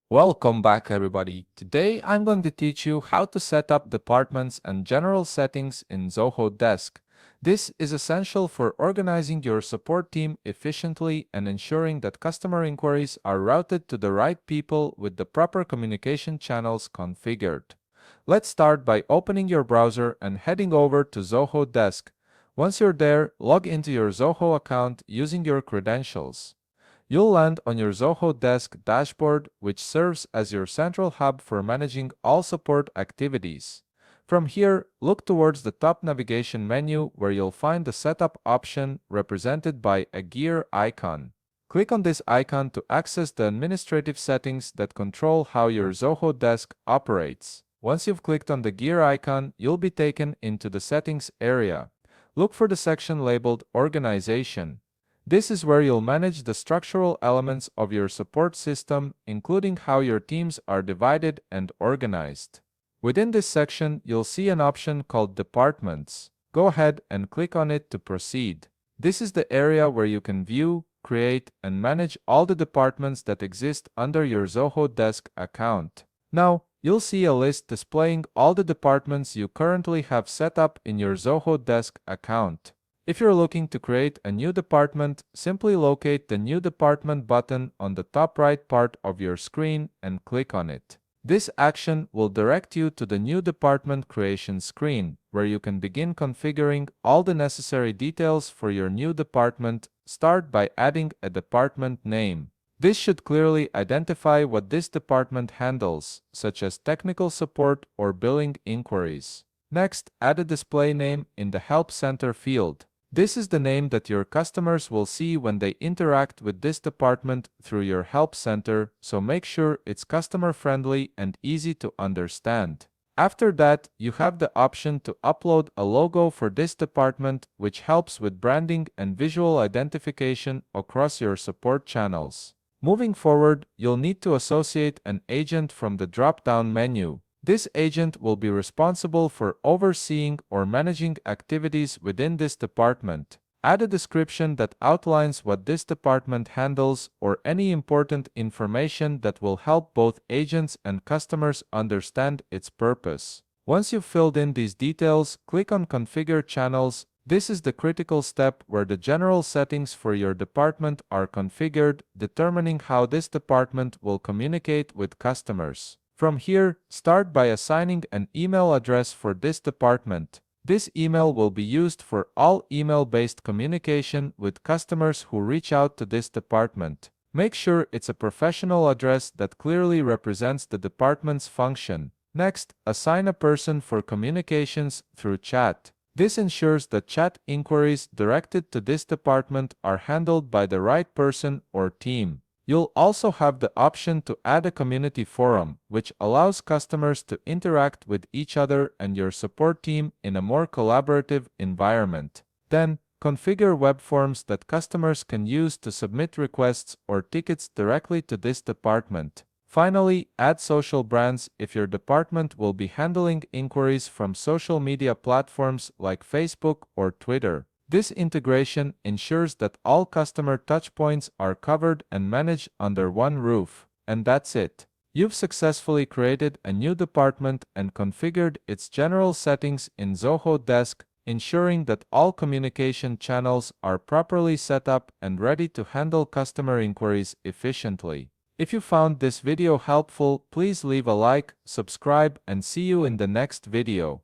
Welcome back, everybody. Today I'm going to teach you how to set up departments and general settings in Zoho Desk. This is essential for organizing your support team efficiently and ensuring that customer inquiries are routed to the right people with the proper communication channels configured. Let's start by opening your browser and heading over to Zoho Desk. Once you're there, log into your Zoho account using your credentials. You'll land on your Zoho Desk dashboard, which serves as your central hub for managing all support activities. From here, look towards the top navigation menu where you'll find the Setup option represented by a gear icon. Click on this icon to access the administrative settings that control how your Zoho Desk operates. Once you've clicked on the gear icon, you'll be taken into the Settings area. Look for the section labeled Organization. This is where you'll manage the structural elements of your support system, including how your teams are divided and organized. Within this section, you'll see an option called Departments. Go ahead and click on it to proceed. This is the area where you can view, create, and manage all the departments that exist under your Zoho Desk account. Now, you'll see a list displaying all the departments you currently have set up in your Zoho Desk account. If you're looking to create a new department, simply locate the New Department button on the top right part of your screen and click on it. This action will direct you to the New Department Creation screen, where you can begin configuring all the necessary details for your new department. Start by adding a department name. This should clearly identify what this department handles, such as technical support or billing inquiries. Next, add a display name in the Help Center field. This is the name that your customers will see when they interact with this department through your Help Center, so make sure it's customer-friendly and easy to understand. After that, you have the option to upload a logo for this department, which helps with branding and visual identification across your support channels. Moving forward, you'll need to associate an agent from the drop-down menu. This agent will be responsible for overseeing or managing activities within this department. Add a description that outlines what this department handles or any important information that will help both agents and customers understand its purpose. Once you've filled in these details, click on Configure Channels. This is the critical step where the general settings for your department are configured, determining how this department will communicate with customers. From here, start by assigning an email address for this department. This email will be used for all email-based communication with customers who reach out to this department. Make sure it's a professional address that clearly represents the department's function. Next, assign a person for communications through chat. This ensures that chat inquiries directed to this department are handled by the right person or team. You'll also have the option to add a community forum, which allows customers to interact with each other and your support team in a more collaborative environment. Then, configure web forms that customers can use to submit requests or tickets directly to this department. Finally, add social brands if your department will be handling inquiries from social media platforms like Facebook or Twitter. This integration ensures that all customer touchpoints are covered and managed under one roof. And that's it. You've successfully created a new department and configured its general settings in Zoho Desk, ensuring that all communication channels are properly set up and ready to handle customer inquiries efficiently. If you found this video helpful, please leave a like, subscribe, and see you in the next video.